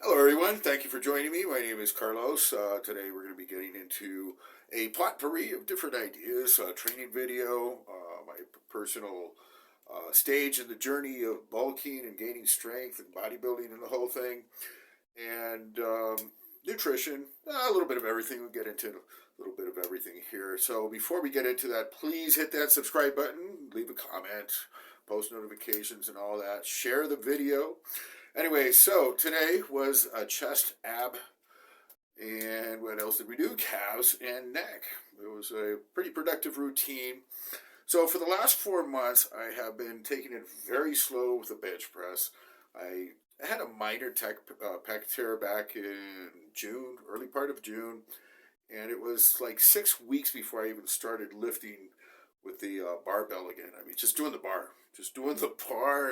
Hello, everyone. Thank you for joining me. My name is Carlos. Today, we're going to be getting into a potpourri of different ideas, training video, my personal stage in the journey of bulking and gaining strength and bodybuilding and the whole thing, and nutrition, a little bit of everything. We'll get into a little bit of everything here. So, before we get into that, please hit that subscribe button, leave a comment, post notifications, and all that. Share the video. Anyway, so today was a chest, ab, and what else did we do? Calves and neck. It was a pretty productive routine. So for the last 4 months, I have been taking it very slow with the bench press. I had a minor pec tear back in June, early part of June, and it was like 6 weeks before I even started lifting with the barbell again. I mean, just doing the bar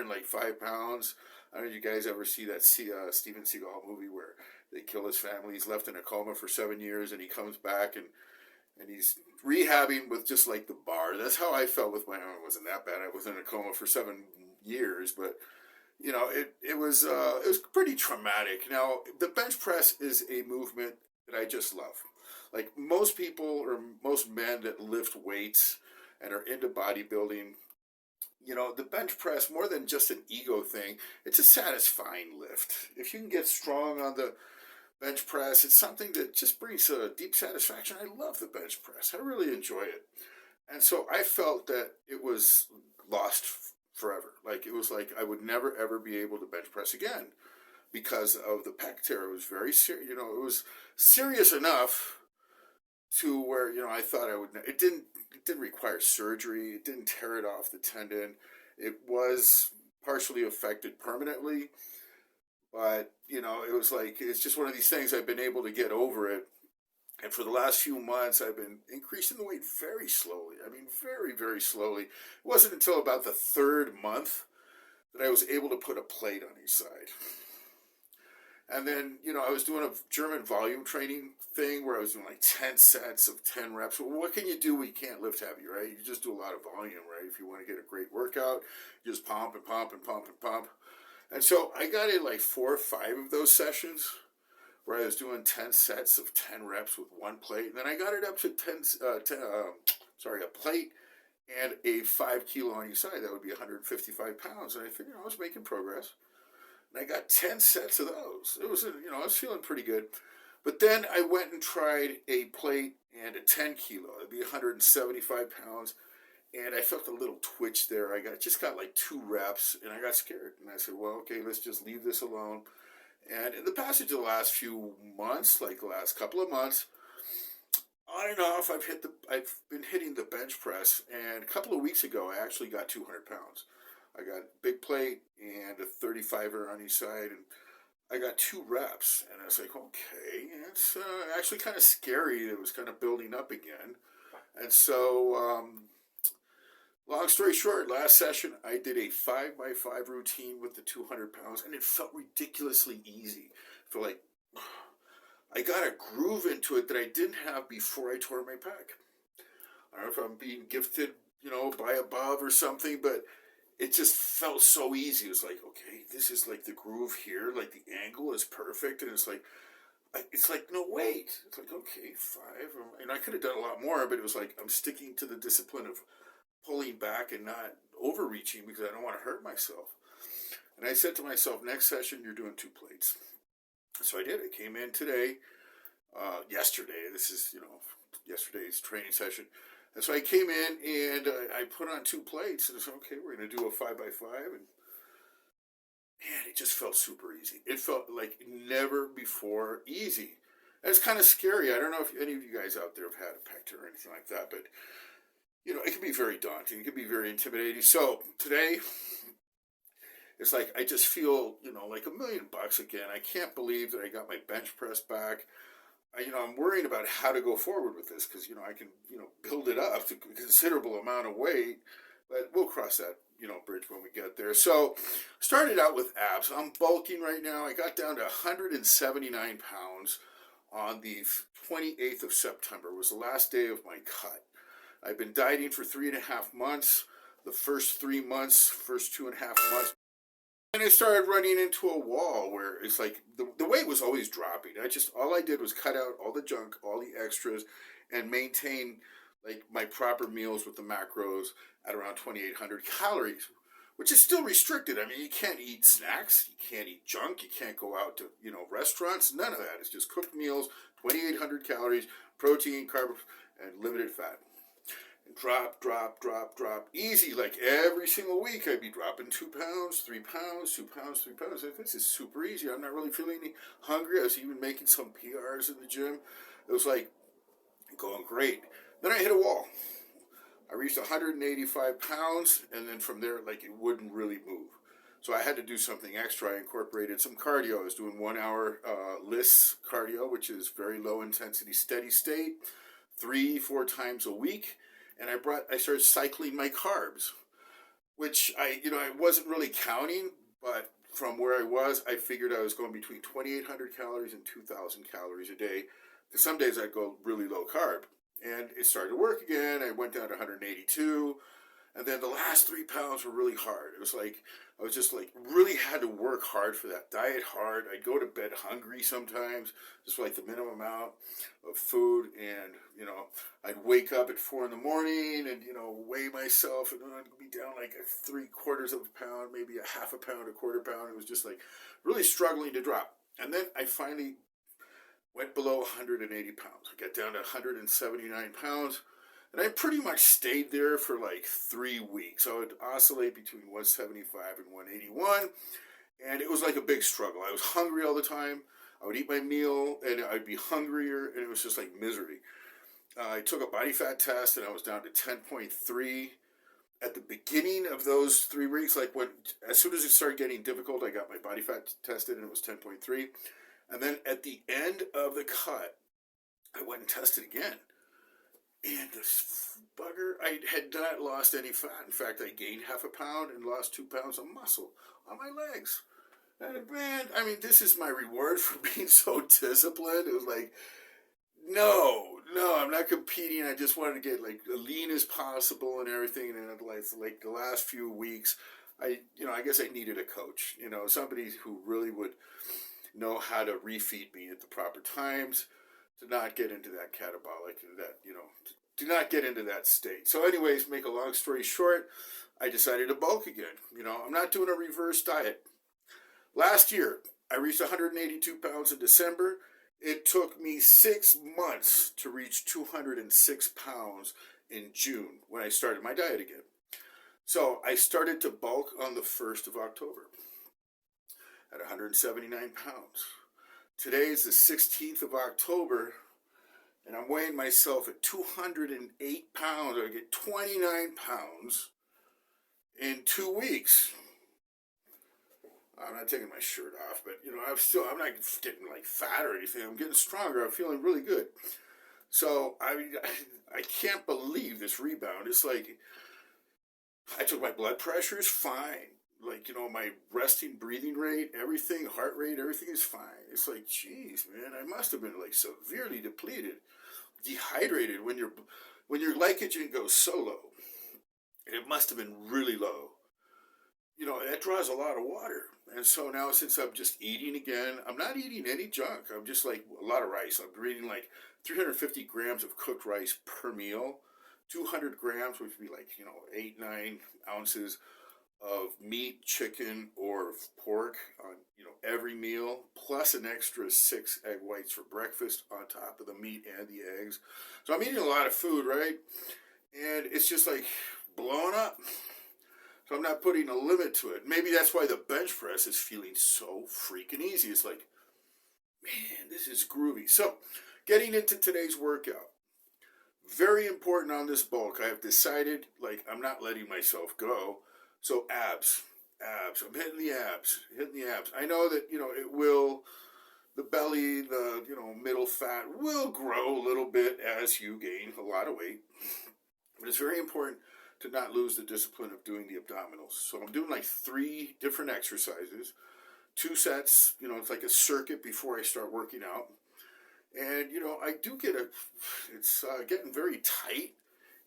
and like 5 pounds. I don't know if you guys ever see that Steven Seagal movie where they kill his family. He's left in a coma for 7 years, and he comes back and he's rehabbing with just like the bar. That's how I felt with my arm. It wasn't that bad. I was in a coma for 7 years, but it was pretty traumatic. Now the bench press is a movement that I just love. Like most people or most men that lift weights and are into bodybuilding, the bench press, more than just an ego thing, it's a satisfying lift. If you can get strong on the bench press, it's something that just brings a deep satisfaction. I love the bench press. I really enjoy it. And so I felt that it was lost forever. Like it was like I would never ever be able to bench press again because of the pec tear. It was very serious. It was serious enough to where I thought I would. It didn't require surgery. It didn't tear it off the tendon. It was partially affected permanently, but it was like it's just one of these things. I've been able to get over it, and for the last few months, I've been increasing the weight very slowly. I mean, very very slowly. It wasn't until about the third month that I was able to put a plate on each side. And then, I was doing a German volume training thing where I was doing like 10 sets of 10 reps. Well, what can you do when you can't lift heavy, right? You just do a lot of volume, right? If you want to get a great workout, you just pump and pump and pump and pump. And so I got in like 4 or 5 of those sessions where I was doing 10 sets of 10 reps with one plate. And then I got it up to a plate and a 5 kilo on each side. That would be 155 pounds. And I figured I was making progress. And I got 10 sets of those. It was, I was feeling pretty good. But then I went and tried a plate and a 10 kilo. It'd be 175 pounds. And I felt a little twitch there. I just got like 2 reps, and I got scared. And I said, well, okay, let's just leave this alone. And in the passage of the last few months, like the last couple of months, on and off, I've been hitting the bench press. And a couple of weeks ago, I actually got 200 pounds. I got a big plate and a 35er on each side, and I got 2 reps. And I was like, okay, it's actually kind of scary. It was kind of building up again. And so, long story short, last session, I did a 5x5 routine with the 200 pounds, and it felt ridiculously easy. I feel like I got a groove into it that I didn't have before I tore my pec. I don't know if I'm being gifted, by above or something, but it just felt so easy. It was like, okay, this is like the groove here, like the angle is perfect, and it's like no wait. It's like okay, 5, and I could have done a lot more, but it was like I'm sticking to the discipline of pulling back and not overreaching because I don't want to hurt myself. And I said to myself, next session you're doing 2 plates. So I did. I came in today, yesterday. This is yesterday's training session. And so I came in and I put on 2 plates and I said, okay, we're going to do a 5x5. And man, it just felt super easy. It felt like never before easy. And it's kind of scary. I don't know if any of you guys out there have had a pec tear or anything like that, but it can be very daunting. It can be very intimidating. So today, it's like I just feel, like $1,000,000 again. I can't believe that I got my bench press back. I'm worrying about how to go forward with this because, I can, build it up to a considerable amount of weight, but we'll cross that, bridge when we get there. So, started out with abs. I'm bulking right now. I got down to 179 pounds on the 28th of September. It was the last day of my cut. I've been dieting for 3.5 months. The first 3 months, first 2.5 months, And I started running into a wall where it's like the weight was always dropping. All I did was cut out all the junk, all the extras, and maintain like my proper meals with the macros at around 2,800 calories, which is still restricted. I mean, you can't eat snacks, you can't eat junk, you can't go out to restaurants. None of that. It's just cooked meals, 2,800 calories, protein, carbs, and limited fat. Drop, drop, drop, drop. Easy, like every single week I'd be dropping 2 pounds, 3 pounds, 2 pounds, 3 pounds. This is super easy. I'm not really feeling any hungry. I was even making some PRs in the gym. It was like going great. Then I hit a wall. I reached 185 pounds, and then from there, like it wouldn't really move. So I had to do something extra. I incorporated some cardio. I was doing 1 hour LISS cardio, which is very low intensity, steady state, 3, 4 times a week. And I started cycling my carbs, which I wasn't really counting, but from where I was, I figured I was going between 2,800 calories and 2,000 calories a day. Because some days I'd go really low carb, and it started to work again. I went down to 182, and then the last 3 pounds were really hard. It was like I was just like really had to work hard for that diet hard. I'd go to bed hungry sometimes, just like the minimum amount of food, and I'd wake up at 4 in the morning and weigh myself, and then I'd be down like 3/4 of a pound, maybe a half a pound, a quarter pound. It was just like really struggling to drop, and then I finally went below 180 pounds. I got down to 179 pounds. And I pretty much stayed there for like 3 weeks. I would oscillate between 175 and 181. And it was like a big struggle. I was hungry all the time. I would eat my meal and I'd be hungrier, and it was just like misery. I took a body fat test and I was down to 10.3. At the beginning of those 3 weeks, as soon as it started getting difficult, I got my body fat tested and it was 10.3. And then at the end of the cut, I went and tested again. And this bugger, I had not lost any fat. In fact, I gained half a pound and lost 2 pounds of muscle on my legs. And man, I mean, this is my reward for being so disciplined. It was like, no, I'm not competing. I just wanted to get like as lean as possible and everything. And like the last few weeks, I guess I needed a coach. Somebody who really would know how to refeed me at the proper times, to not get into that catabolic, do not get into that state. So anyways, make a long story short, I decided to bulk again. I'm not doing a reverse diet. Last year, I reached 182 pounds in December. It took me 6 months to reach 206 pounds in June when I started my diet again. So I started to bulk on the 1st of October at 179 pounds. Today is the 16th of October, and I'm weighing myself at 208 pounds. I get 29 pounds in 2 weeks. I'm not taking my shirt off, but I'm not getting like fat or anything. I'm getting stronger. I'm feeling really good. So I can't believe this rebound. It's like I took my blood pressure is fine. Like, my resting breathing rate, everything, heart rate, everything is fine. It's like, geez, man, I must have been like severely depleted, dehydrated when your glycogen goes so low. And it must have been really low. That draws a lot of water. And so now, since I'm just eating again, I'm not eating any junk. I'm just like a lot of rice. I'm eating like 350 grams of cooked rice per meal, 200 grams, which would be like, 8, 9 ounces of meat, chicken, or pork on every meal, plus an extra 6 egg whites for breakfast on top of the meat and the eggs. So I'm eating a lot of food, right? And it's just like blowing up. So I'm not putting a limit to it. Maybe that's why the bench press is feeling so freaking easy. It's like, man, this is groovy. So getting into today's workout. Very important on this bulk. I have decided, like, I'm not letting myself go. So abs. I'm hitting the abs. I know that, the belly, the, middle fat will grow a little bit as you gain a lot of weight. But it's very important to not lose the discipline of doing the abdominals. So I'm doing like 3 different exercises, 2 sets, it's like a circuit before I start working out. And, I do it's getting very tight,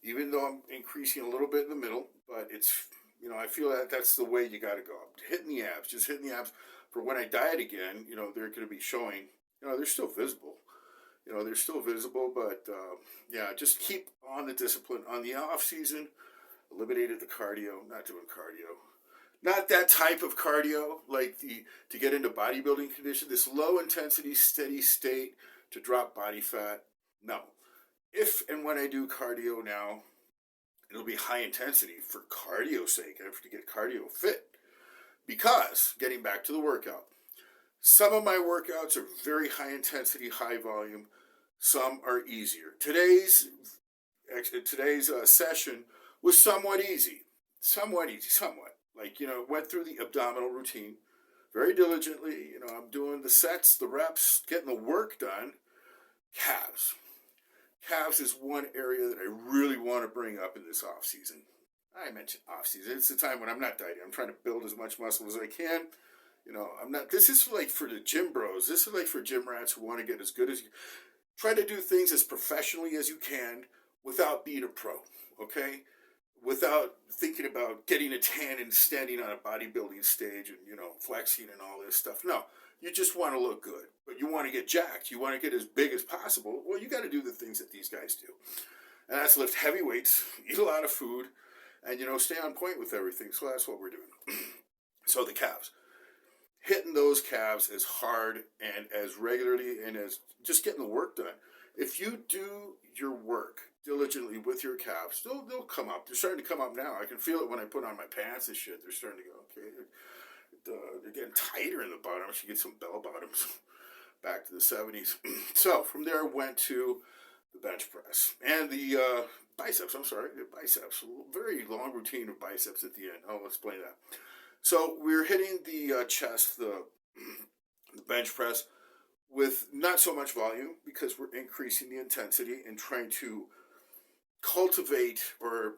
even though I'm increasing a little bit in the middle, but it's I feel that that's the way you got to go. Hitting the abs, just hitting the abs. For when I diet again, they're going to be showing. They're still visible. They're still visible, but yeah, just keep on the discipline. On the off season, eliminated the cardio, not doing cardio. Not that type of cardio, like to get into bodybuilding condition, this low intensity, steady state to drop body fat. No. If and when I do cardio now, it'll be high intensity for cardio's sake. I have to get cardio fit. Because, getting back to the workout, some of my workouts are very high intensity, high volume. Some are easier. Today's session was somewhat easy. Somewhat easy, somewhat. Like, went through the abdominal routine very diligently. I'm doing the sets, the reps, getting the work done. Calves. Calves is one area that I really want to bring up in this off season. I mentioned off season. It's the time when I'm not dieting. I'm trying to build as much muscle as I can. I'm not. This is like for the gym bros. This is like for gym rats who want to get as good as you. Try to do things as professionally as you can without being a pro. Okay, without thinking about getting a tan and standing on a bodybuilding stage and flexing and all this stuff. No, you just want to look good, but you want to get jacked. You want to get as big as possible. Well, you got to do the things that these guys do, and that's lift heavy weights, eat a lot of food, and stay on point with everything. So that's what we're doing. So the calves, hitting those calves as hard and as regularly and as just getting the work done. If you do your work diligently with your calves, they'll come up. They're starting to come up now. I can feel it when I put on my pants and shit. They're starting to go, okay. They're getting tighter in the bottom. I should get some bell bottoms back to the 70s. So from there, I went to the bench press and the biceps. I'm sorry, the biceps. A very long routine of biceps at the end. I'll explain that. So we're hitting the chest, the bench press, with not so much volume because we're increasing the intensity and trying to cultivate or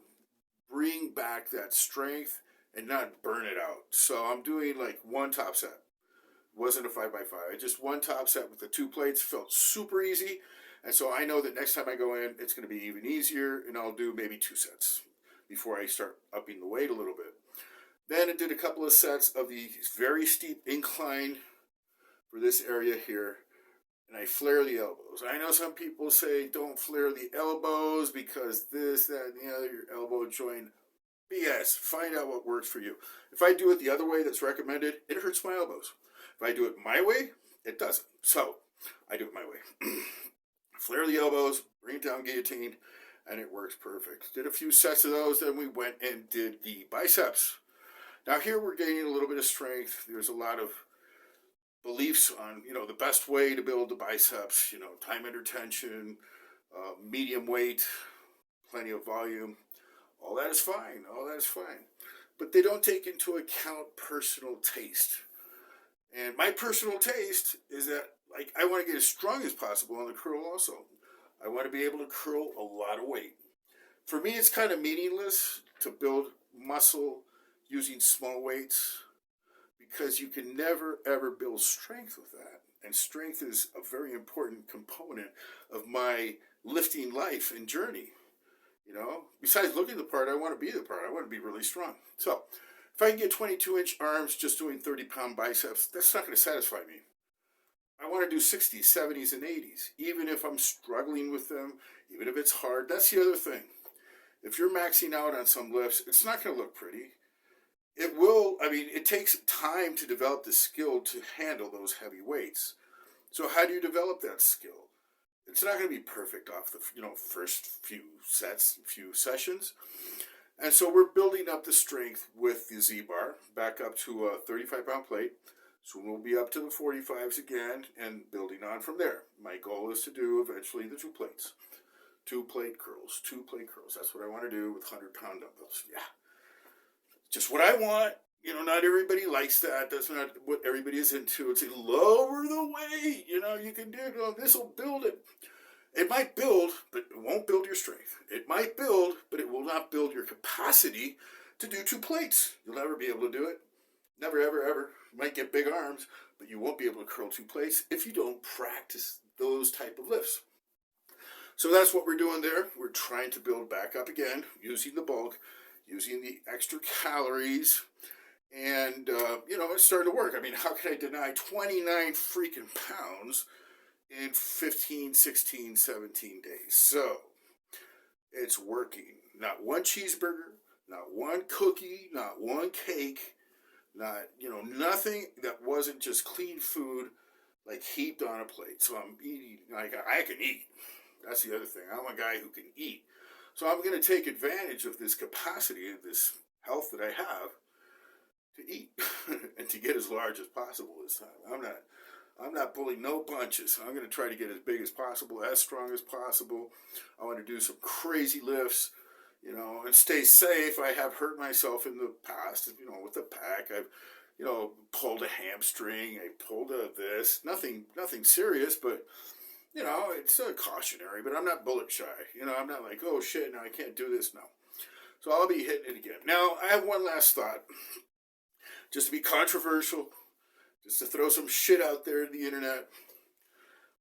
bring back that strength and not burn it out. So I'm doing like one top set. It wasn't a 5x5. Just one top set with the 2 plates. Felt super easy. And so I know that next time I go in, it's going to be even easier, and I'll do maybe 2 sets before I start upping the weight a little bit. Then I did a couple of sets of the very steep incline for this area here, and I flare the elbows. I know some people say don't flare the elbows because this, that, and the other, your elbow joint. BS. Find out what works for you. If I do it the other way that's recommended, it hurts my elbows. If I do it my way, it doesn't. So I do it my way. Flare the elbows, bring it down guillotine, and it works perfect. Did a few sets of those, then we went and did the biceps. Now here we're gaining a little bit of strength. There's a lot of beliefs on, the best way to build the biceps, time under tension, medium weight, plenty of volume. All that is fine. All that is fine. But they don't take into account personal taste. And my personal taste is that, I want to get as strong as possible on the curl also. I want to be able to curl a lot of weight. For me, it's kind of meaningless to build muscle using small weights because you can never, ever build strength with that. And strength is a very important component of my lifting life and journey. Besides looking the part, I want to be the part. I want to be really strong. So if I can get 22-inch arms just doing 30-pound biceps, that's not going to satisfy me. I want to do 60s, 70s, and 80s, even if I'm struggling with them, even if it's hard. That's the other thing. If you're maxing out on some lifts, it's not going to look pretty. It takes time to develop the skill to handle those heavy weights. So how do you develop that skill? It's not going to be perfect off the first few sets, few sessions. And so we're building up the strength with the Z-bar, back up to a 35-pound plate. So we'll be up to the 45s again and building on from there. My goal is to do eventually the 2 plates. 2 plate curls, 2 plate curls. That's what I want to do with 100-pound dumbbells. Yeah. Just what I want. Not everybody likes that. That's not what everybody is into. It's lower the weight. You can do it. This will build it. It might build, but it won't build your strength. It might build, but it will not build your capacity to do 2 plates. You'll never be able to do it. Never, ever, ever. You might get big arms, but you won't be able to curl 2 plates if you don't practice those type of lifts. So that's what we're doing there. We're trying to build back up again using the bulk. using the extra calories, and, it's starting to work. I mean, how could I deny 29 freaking pounds in 15, 16, 17 days? So, it's working. Not one cheeseburger, not one cookie, not one cake, not, nothing that wasn't just clean food, like heaped on a plate. So I'm eating, like I can eat. That's the other thing. I'm a guy who can eat. So I'm going to take advantage of this capacity, of this health that I have to eat and to get as large as possible this time. I'm not pulling no punches. I'm going to try to get as big as possible, as strong as possible. I want to do some crazy lifts, and stay safe. I have hurt myself in the past, with the pack. I've, pulled a hamstring. I pulled a this. Nothing serious, but, it's a cautionary. But I'm not bullet shy. I'm not like, oh shit, now I can't do this. No. So I'll be hitting it again. Now, I have one last thought. Just to be controversial, just to throw some shit out there in the internet.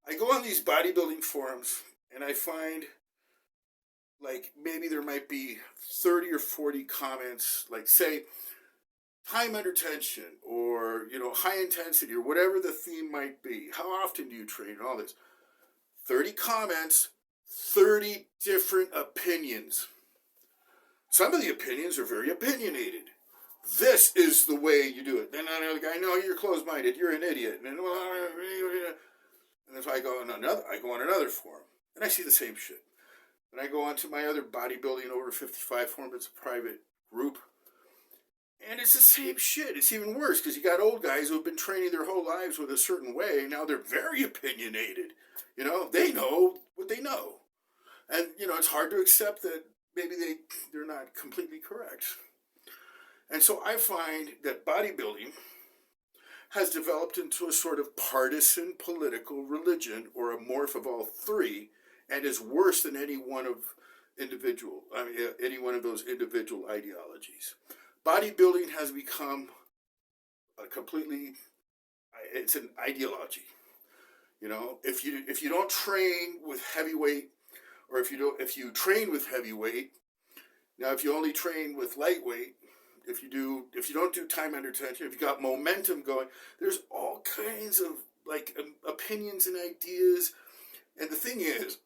I go on these bodybuilding forums and I find, like, maybe there might be 30 or 40 comments, like, say, time under tension or, high intensity or whatever the theme might be. How often do you train and all this? 30 comments, 30 different opinions. Some of the opinions are very opinionated. This is the way you do it. Then another guy, no, you're closed-minded. You're an idiot. And if I go on another forum, and I see the same shit. And I go on to my other bodybuilding over 55 forum. It's a private group. And it's the same shit. It's even worse because you got old guys who have been training their whole lives with a certain way. Now they're very opinionated. They know what they know. And, it's hard to accept that maybe they're not completely correct. And so I find that bodybuilding has developed into a sort of partisan political religion, or a morph of all three, and is worse than any one of those individual ideologies. Bodybuilding has become it's an ideology. If you don't train with heavyweight, or if you train with heavyweight, now if you only train with lightweight, if you don't do time under tension, if you got momentum going, there's all kinds of opinions and ideas. And the thing is,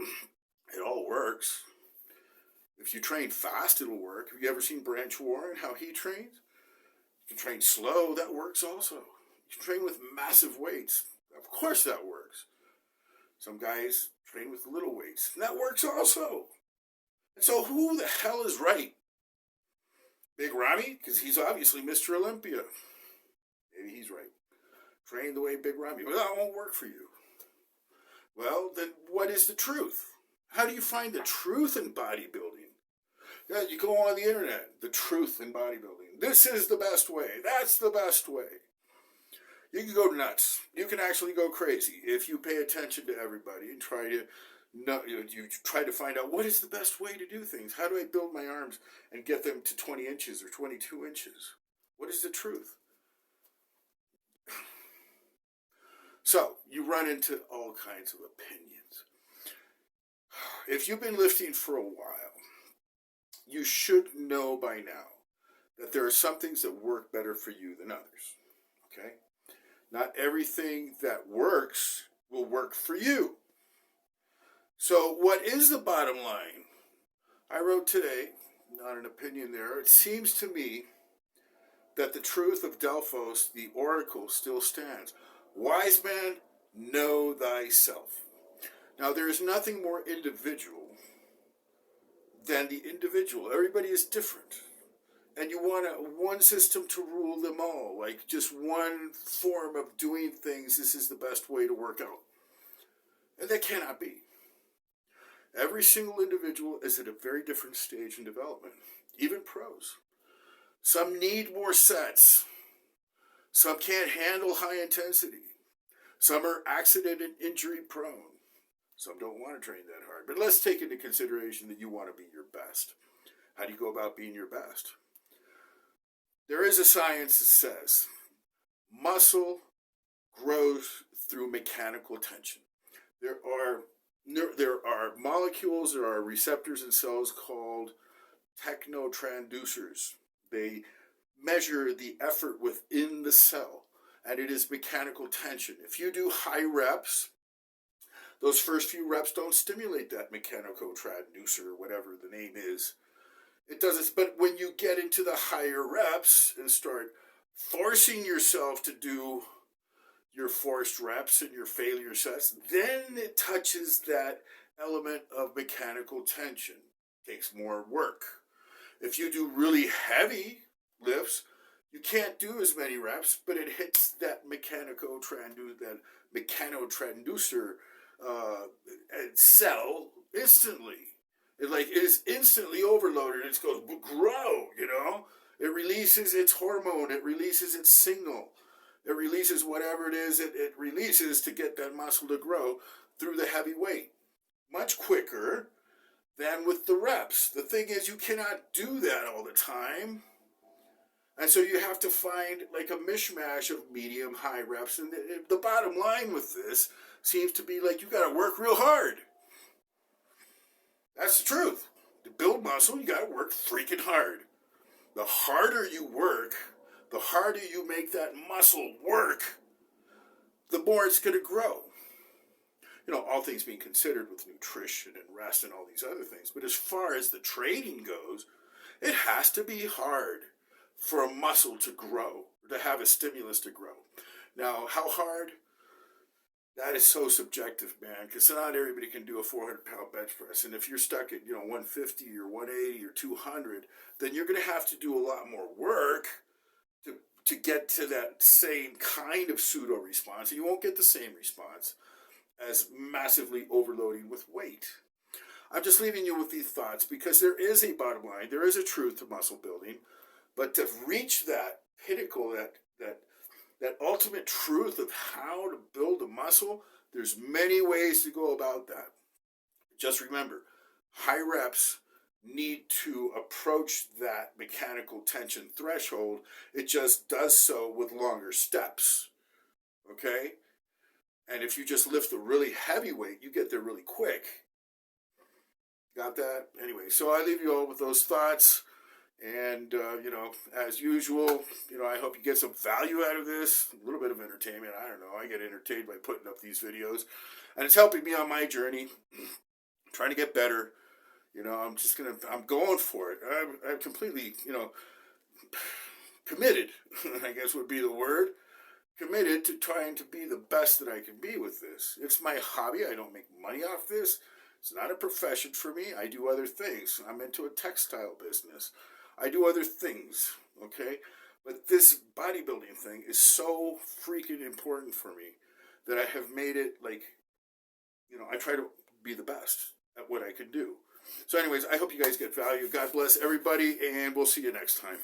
it all works. If you train fast, it'll work. Have you ever seen Branch Warren, how he trains? You can train slow, that works also. You can train with massive weights. Of course that works. Some guys train with little weights, and that works also. And so who the hell is right? Big Ramy? Because he's obviously Mr. Olympia. Maybe he's right. Train the way Big Ramy. Well, that won't work for you. Well, then what is the truth? How do you find the truth in bodybuilding? Yeah, you go on the internet, the truth in bodybuilding. This is the best way. That's the best way. You can go nuts. You can actually go crazy if you pay attention to everybody and try to find out what is the best way to do things. How do I build my arms and get them to 20 inches or 22 inches? What is the truth? So, you run into all kinds of opinions. If you've been lifting for a while, you should know by now that there are some things that work better for you than others. Okay? Not everything that works will work for you. So what is the bottom line? I wrote today, not an opinion there, it seems to me that the truth of Delphos, the oracle, still stands. Wise man, know thyself. Now, there is nothing more individual than the individual. Everybody is different. And you want one system to rule them all, like just one form of doing things. This is the best way to work out. And that cannot be. Every single individual is at a very different stage in development, even pros. Some need more sets. Some can't handle high intensity. Some are accident and injury prone. Some don't want to train that hard. But let's take into consideration that you want to be your best. How do you go about being your best? There is a science that says muscle grows through mechanical tension. There are molecules, there are receptors in cells called technotransducers. They measure the effort within the cell, and it is mechanical tension. If you do high reps, those first few reps don't stimulate that mechanical transducer, or whatever the name is. It doesn't, but when you get into the higher reps and start forcing yourself to do your forced reps and your failure sets, then it touches that element of mechanical tension. It takes more work. If you do really heavy lifts, you can't do as many reps, but it hits that mechanotransducer cell instantly. It is instantly overloaded. It goes grow, It releases its hormone. It releases its signal. It releases whatever it is it releases to get that muscle to grow through the heavy weight. Much quicker than with the reps. The thing is, you cannot do that all the time. And so you have to find like a mishmash of medium, high reps. And the bottom line with this seems to be like you got to work real hard. That's the truth. To build muscle, you got to work freaking hard. The harder you work, the harder you make that muscle work, the more it's going to grow. All things being considered with nutrition and rest and all these other things. But as far as the training goes, it has to be hard for a muscle to grow, to have a stimulus to grow. Now, how hard? That is so subjective, man, because not everybody can do a 400-pound bench press. And if you're stuck at 150 or 180 or 200, then you're going to have to do a lot more work to get to that same kind of pseudo response. And you won't get the same response as massively overloading with weight. I'm just leaving you with these thoughts because there is a bottom line, there is a truth to muscle building, but to reach that pinnacle, that ultimate truth of how to build a muscle, there's many ways to go about that. Just remember, high reps need to approach that mechanical tension threshold. It just does so with longer steps. Okay? And if you just lift the really heavy weight, you get there really quick. Got that? Anyway, so I leave you all with those thoughts. And, as usual, I hope you get some value out of this. A little bit of entertainment. I don't know. I get entertained by putting up these videos. And it's helping me on my journey. I'm trying to get better. I'm going for it. I'm completely, committed, I guess would be the word. Committed to trying to be the best that I can be with this. It's my hobby. I don't make money off this. It's not a profession for me. I do other things. I'm into a textile business. I do other things, okay? But this bodybuilding thing is so freaking important for me that I have made it I try to be the best at what I can do. So anyways, I hope you guys get value. God bless everybody, and we'll see you next time.